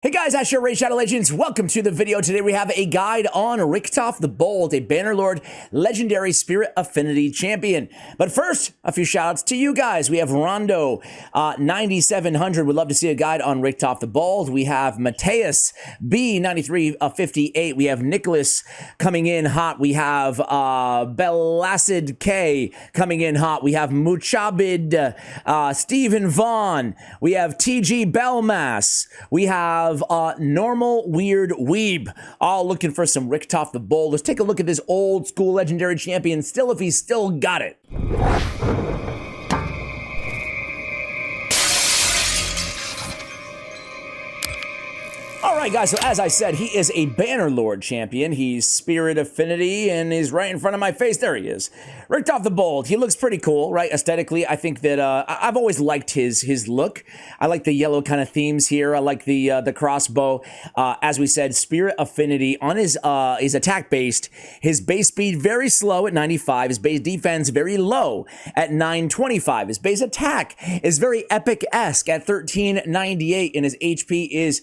Hey guys, Ash here, Raid Shadow Legends. Welcome to the video. Today we have a guide on Richtoff the Bold, a Bannerlord Legendary Spirit Affinity Champion. But first, a few shoutouts to you guys. We have Rondo 9700. Would love to see a guide on Richtoff the Bold. We have Mateus B 9358. We have Nicholas coming in hot. We have Belacid K coming in hot. We have Muchabid, Stephen Vaughn. We have TG Belmas. We have Normal Weird Weeb, all looking for some Richtoff the Bold. Let's take a look at this old school legendary champion, still if he's still got it. Alright guys, so as I said, he is a Bannerlord champion. He's Spirit Affinity, and he's right in front of my face. There he is. Richtoff the Bold. He looks pretty cool, right? Aesthetically, I think that I've always liked his look. I like the yellow kind of themes here. I like the crossbow. As we said, Spirit Affinity. On his attack-based, his base speed very slow at 95. His base defense very low at 925. His base attack is very epic-esque at 1398, and his HP is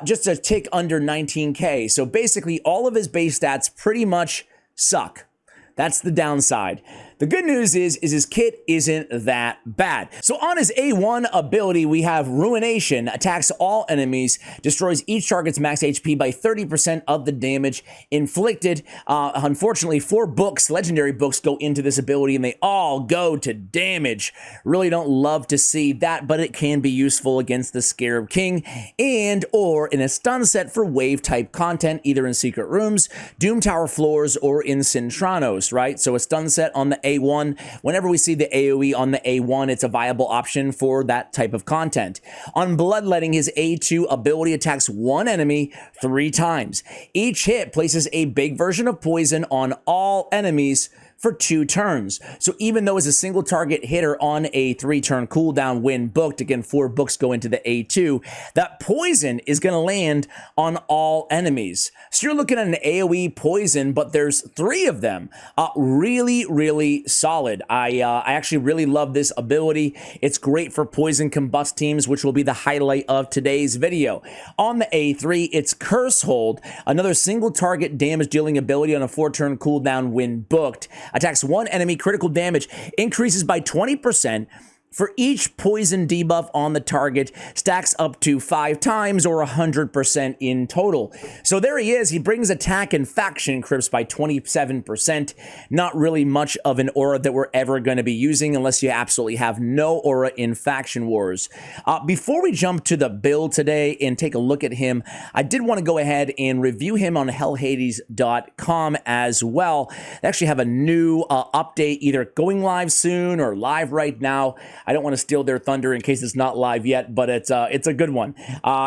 just a tick under 19k. So basically all of his base stats pretty much suck. That's the downside. The good news is his kit isn't that bad. So on his A1 ability, we have Ruination, attacks all enemies, destroys each target's max HP by 30% of the damage inflicted. Unfortunately, 4 books, legendary books, go into this ability, and they all go to damage. Really don't love to see that, but it can be useful against the Scarab King and or in a stun set for wave type content, either in secret rooms, Doom Tower floors, or in Cintranos, right? So a stun set on the A1. Whenever we see the AoE on the A1, it's a viable option for that type of content. On Bloodletting, his A2 ability attacks one enemy 3 times. Each hit places a big version of poison on all enemies for 2 turns. So even though it's a single target hitter on a 3-turn cooldown when booked, again 4 books go into the A2, that poison is going to land on all enemies. So you're looking at an AoE poison, but there's 3 of them. Really solid. I actually really love this ability. It's great for poison combust teams, which will be the highlight of today's video. On the A3, it's Curse Hold, another single target damage dealing ability on a 4-turn cooldown when booked. Attacks one enemy, critical damage increases by 20% for each poison debuff on the target, stacks up to 5 times or 100% in total. So there he is. He brings attack and faction crypts by 27%. Not really much of an aura that we're ever going to be using unless you absolutely have no aura in Faction Wars. Before we jump to the build today and take a look at him, I did want to go ahead and review him on hellhades.com as well. They actually have a new update either going live soon or live right now. I don't want to steal their thunder in case it's not live yet, but it's a good one.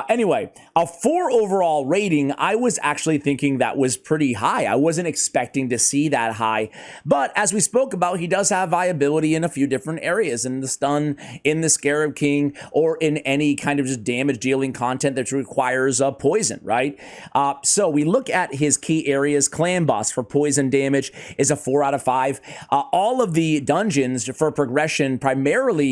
Anyway, a 4 overall rating, I was actually thinking that was pretty high. I wasn't expecting to see that high, but as we spoke about, he does have viability in a few different areas, in the stun, in the Scarab King, or in any kind of just damage dealing content that requires poison, right? So we look at his key areas. Clan Boss for poison damage is a 4 out of 5. All of the dungeons for progression, primarily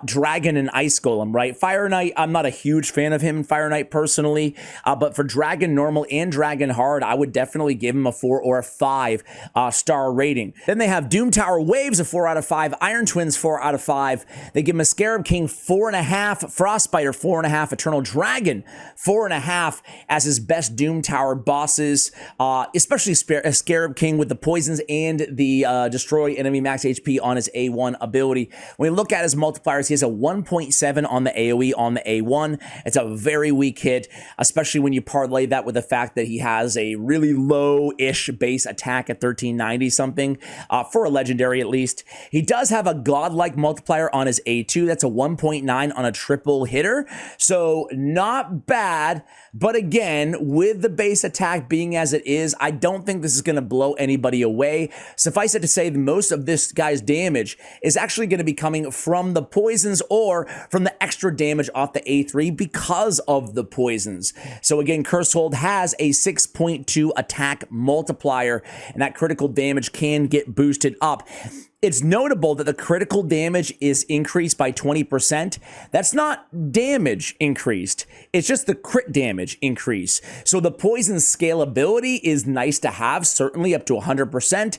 Dragon and Ice Golem, right? Fire Knight, I'm not a huge fan of him in Fire Knight personally, but for Dragon Normal and Dragon Hard, I would definitely give him a 4 or a 5 star rating. Then they have Doom Tower Waves, a 4 out of 5, Iron Twins, 4 out of 5. They give him a Scarab King, 4.5, Frostbiter, 4.5, Eternal Dragon, 4.5 as his best Doom Tower bosses, especially Scarab King with the poisons and the destroy enemy max HP on his A1 ability. When we look at his multipliers, he has a 1.7 on the AoE on the A1. It's a very weak hit, especially when you parlay that with the fact that he has a really low-ish base attack at 1390 something, for a legendary at least. He does have a godlike multiplier on his A2. That's a 1.9 on a triple hitter, so not bad. But again, with the base attack being as it is, I don't think this is going to blow anybody away. Suffice it to say, most of this guy's damage is actually going to be coming from the poisons or from the extra damage off the A3 because of the poisons. So again, Curse Hold has a 6.2 attack multiplier, and that critical damage can get boosted up. It's notable that the critical damage is increased by 20%. That's not damage increased. It's just the crit damage increase. So the poison scalability is nice to have, certainly up to 100%,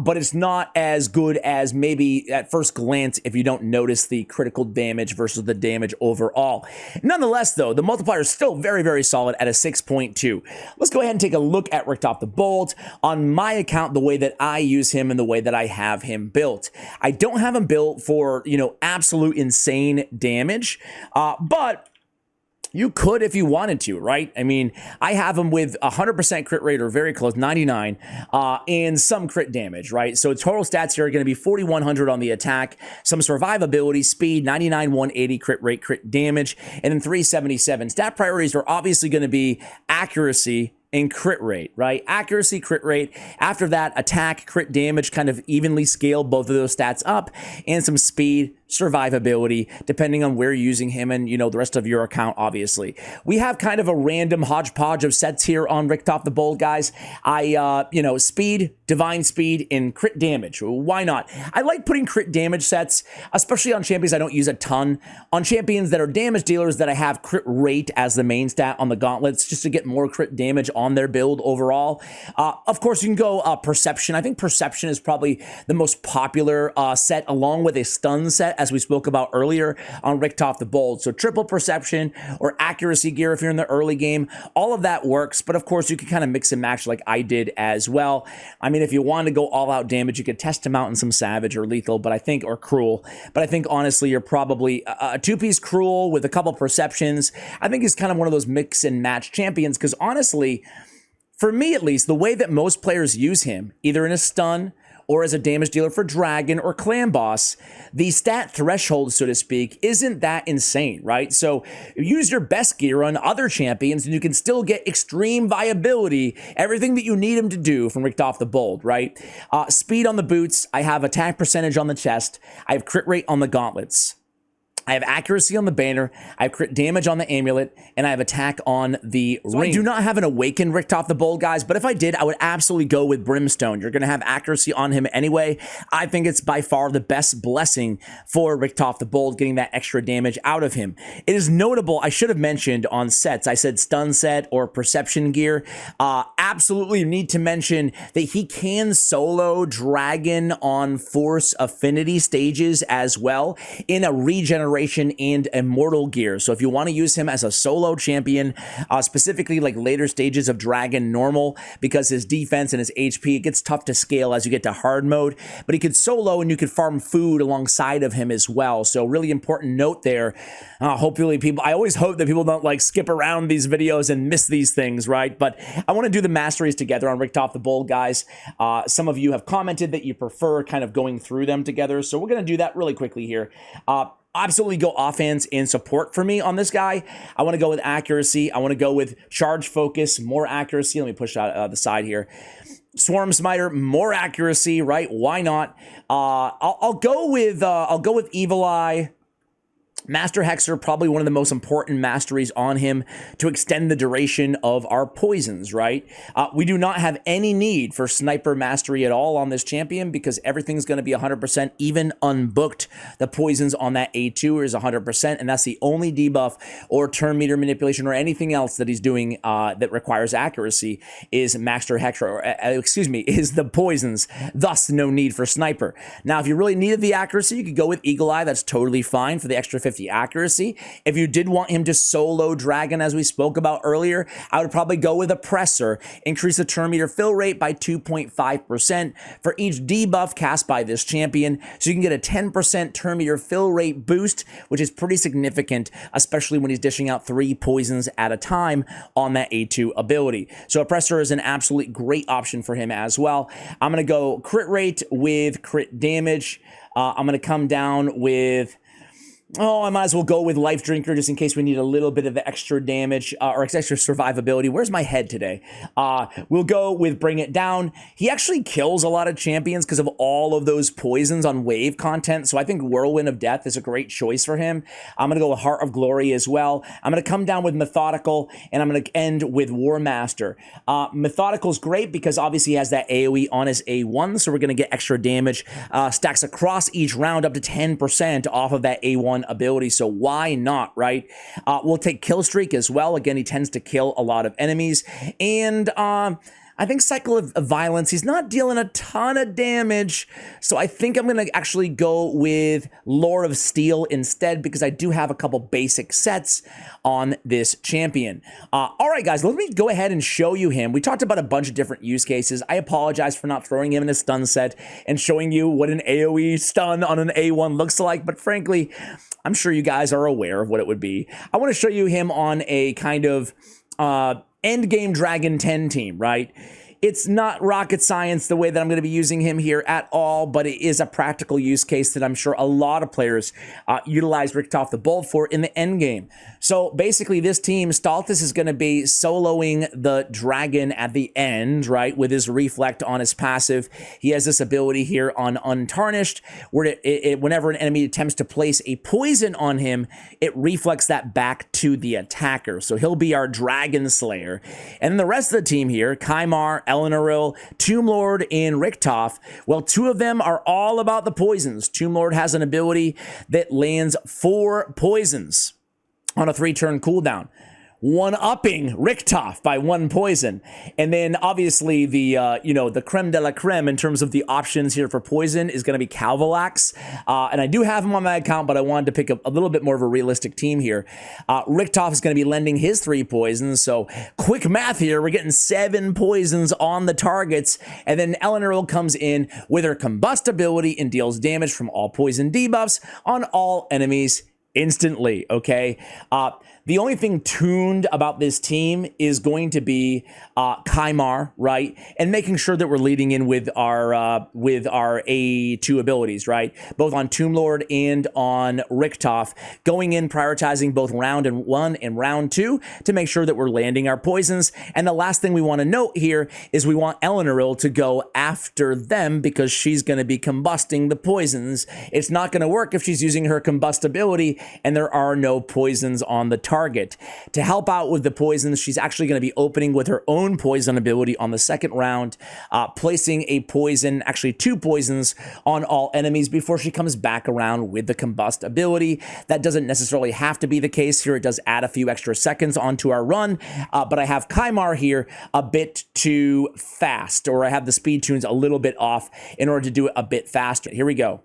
but it's not as good as maybe at first glance if you don't notice the critical damage versus the damage overall. Nonetheless, though, the multiplier is still very, very solid at a 6.2. Let's go ahead and take a look at Richtoff the Bold. On my account, the way that I use him and the way that I have him built. I don't have him built for, absolute insane damage, but you could if you wanted to, right? I mean, I have him with 100% crit rate or very close, 99, and some crit damage, right? So total stats here are going to be 4,100 on the attack, some survivability, speed, 99, 180 crit rate, crit damage, and then 377. Stat priorities are obviously going to be accuracy and crit rate, right? Accuracy, crit rate. After that, attack, crit damage, kind of evenly scale both of those stats up, and some speed, survivability, depending on where you're using him and, the rest of your account, obviously. We have kind of a random hodgepodge of sets here on Richtoff the Bold, guys. Speed, divine speed, and crit damage. Why not? I like putting crit damage sets, especially on champions I don't use a ton. On champions that are damage dealers that I have crit rate as the main stat on the gauntlets, just to get more crit damage on their build overall. Of course, you can go perception. I think perception is probably the most popular set, along with a stun set, as we spoke about earlier on Richtoff the Bold. So triple perception or accuracy gear if you're in the early game, all of that works. But of course, you can kind of mix and match like I did as well. I mean, if you wanted to go all out damage, you could test him out in some savage or lethal, or cruel. But I think honestly, you're probably a two-piece cruel with a couple perceptions. I think he's kind of one of those mix and match champions because honestly, for me at least, the way that most players use him, either in a stun or as a damage dealer for Dragon or Clan Boss, the stat threshold, so to speak, isn't that insane, right? So use your best gear on other champions and you can still get extreme viability, everything that you need him to do from Richtoff the Bold, right? Speed on the boots, I have attack percentage on the chest, I have crit rate on the gauntlets. I have accuracy on the banner, I have crit damage on the amulet, and I have attack on the ring. I do not have an awakened Richtoff the Bold, guys, but if I did, I would absolutely go with Brimstone. You're going to have accuracy on him anyway. I think it's by far the best blessing for Richtoff the Bold, getting that extra damage out of him. It is notable, I should have mentioned on sets, I said stun set or perception gear. Absolutely need to mention that he can solo Dragon on Force Affinity stages as well in a regeneration and immortal gear. So if you want to use him as a solo champion, specifically like later stages of Dragon normal, because his defense and his HP, it gets tough to scale as you get to hard mode, but he could solo and you could farm food alongside of him as well. So really important note there. Hopefully I always hope that people don't like skip around these videos and miss these things, right? But I want to do the masteries together on Richtoff the Bold, guys. Some of you have commented that you prefer kind of going through them together. So we're going to do that really quickly here. Absolutely go offense and support for me on this guy. I want to go with accuracy. I want to go with charge focus, more accuracy. Let me push out the side here. Swarm Smiter, more accuracy, right? Why not? I'll go with Evil Eye. Master Hexer, probably one of the most important masteries on him to extend the duration of our poisons, right? We do not have any need for Sniper Mastery at all on this champion because everything's going to be 100%, even unbooked. The poisons on that A2 is 100%, and that's the only debuff or turn meter manipulation or anything else that he's doing that requires accuracy is Master Hexer, or is the poisons, thus no need for Sniper. Now, if you really needed the accuracy, you could go with Eagle Eye. That's totally fine for the extra 50 accuracy. If you did want him to solo Dragon, as we spoke about earlier, I would probably go with Oppressor, increase the turn meter fill rate by 2.5% for each debuff cast by this champion, so you can get a 10% turn meter fill rate boost, which is pretty significant, especially when he's dishing out 3 poisons at a time on that A2 ability. So Oppressor is an absolutely great option for him as well. I'm going to go crit rate with crit damage. I'm going to come down with Oh, I might as well go with Life Drinker just in case we need a little bit of extra damage or extra survivability. Where's my head today? We'll go with Bring It Down. He actually kills a lot of champions because of all of those poisons on wave content. So I think Whirlwind of Death is a great choice for him. I'm going to go with Heart of Glory as well. I'm going to come down with Methodical, and I'm going to end with War Master. Methodical's great because obviously he has that AoE on his A1, so we're going to get extra damage. Stacks across each round up to 10% off of that A1 ability, so why not, right? We'll take Kill Streak as well. Again, he tends to kill a lot of enemies. And I think Cycle of Violence, he's not dealing a ton of damage, so I think I'm going to actually go with Lore of Steel instead because I do have a couple basic sets on this champion. All right, guys, let me go ahead and show you him. We talked about a bunch of different use cases. I apologize for not throwing him in a stun set and showing you what an AoE stun on an A1 looks like, but frankly, I'm sure you guys are aware of what it would be. I want to show you him on a kind of endgame Dragon 10 team, right? It's not rocket science the way that I'm going to be using him here at all, but it is a practical use case that I'm sure a lot of players utilize Richtoff the Bold for in the end game. So basically this team, Staltis is going to be soloing the dragon at the end, right, with his reflect on his passive. He has this ability here on Untarnished, where whenever an enemy attempts to place a poison on him, it reflects that back to the attacker. So he'll be our Dragon Slayer. And then the rest of the team here, Kymar, Eleanoril, Tomb Lord, and Richtoff, well, two of them are all about the poisons. Tomb Lord has an ability that lands 4 poisons on a 3-turn cooldown, one-upping Richtoff by 1 poison. And then obviously the the creme de la creme in terms of the options here for poison is going to be Calvalax. And I do have him on my account, but I wanted to pick up a little bit more of a realistic team here. Richtoff is going to be lending his 3 poisons. So quick math here, we're getting 7 poisons on the targets. And then Eleanoril comes in with her combustibility and deals damage from all poison debuffs on all enemies instantly, okay? The only thing tuned about this team is going to be Kymar, right? And making sure that we're leading in with our A2 abilities, right? Both on Tomb Lord and on Richtoff, going in, prioritizing both round 1 and round 2 to make sure that we're landing our poisons. And the last thing we want to note here is we want Eleanoril to go after them because she's going to be combusting the poisons. It's not going to work if she's using her combustibility and there are no poisons on the target. To help out with the poisons, she's actually going to be opening with her own poison ability on the second round, placing a poison, actually 2 poisons on all enemies before she comes back around with the combust ability. That doesn't necessarily have to be the case here. It does add a few extra seconds onto our run, but I have Kymar here a bit too fast, or I have the speed tunes a little bit off in order to do it a bit faster. Here we go.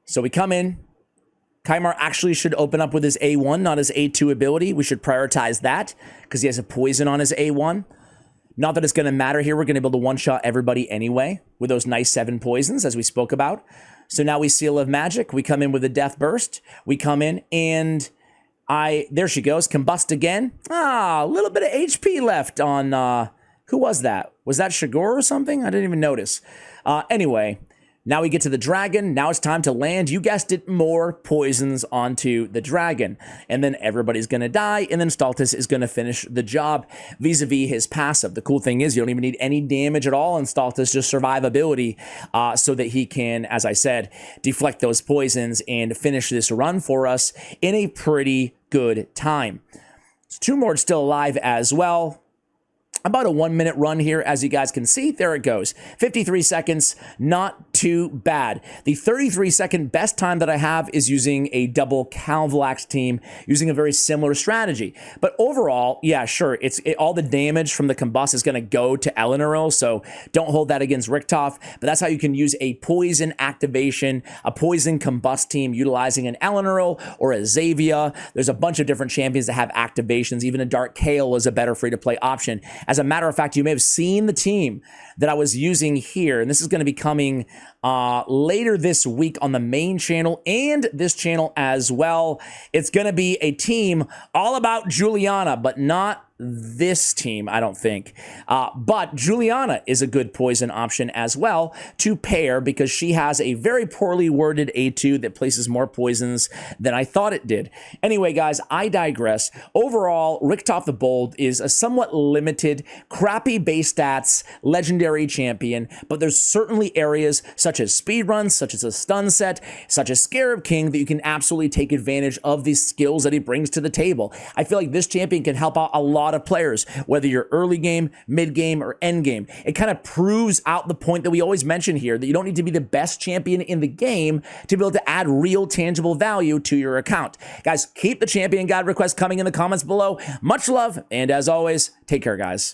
So we come in. Kymar actually should open up with his A1, not his A2 ability. We should prioritize that because he has a poison on his A1. Not that it's going to matter here. We're going to be able to one-shot everybody anyway with those nice 7 poisons as we spoke about. So now we Seal of Magic. We come in with a Death Burst. We come in and there she goes. Combust again. A little bit of HP left on, who was that? Was that Shigor or something? I didn't even notice. Anyway. Now we get to the dragon. Now it's time to land, you guessed it, more poisons onto the dragon. And then everybody's going to die, and then Staltis is going to finish the job vis-a-vis his passive. The cool thing is you don't even need any damage at all in Staltis, just survivability, so that he can, as I said, deflect those poisons and finish this run for us in a pretty good time. So Tomb Lord's still alive as well. About a 1-minute run here, as you guys can see. There it goes. 53 seconds, not too bad. The 33-second best time that I have is using a double Calvalax team, using a very similar strategy. But overall, yeah, sure, all the damage from the combust is going to go to Eleanoril, so don't hold that against Richtoff. But that's how you can use a poison activation, a poison combust team utilizing an Eleanoril or a Xavia. There's a bunch of different champions that have activations. Even a Dark Kayle is a better free-to-play option. As a matter of fact, you may have seen the team that I was using here, and this is going to be coming later this week on the main channel and this channel as well. It's going to be a team all about Juliana, but not this team, I don't think. But Juliana is a good poison option as well to pair because she has a very poorly worded A2 that places more poisons than I thought it did. Anyway, guys, I digress. Overall, Richtoff the Bold is a somewhat limited, crappy base stats, legendary champion, but there's certainly areas such as speedruns, such as a stun set, such as Scarab King that you can absolutely take advantage of these skills that he brings to the table. I feel like this champion can help out a lot of players, whether you're early game, mid game, or end game. It kind of proves out the point that we always mention here, that you don't need to be the best champion in the game to be able to add real tangible value to your account. Guys, keep the champion guide requests coming in the comments below. Much love, and as always, take care, guys.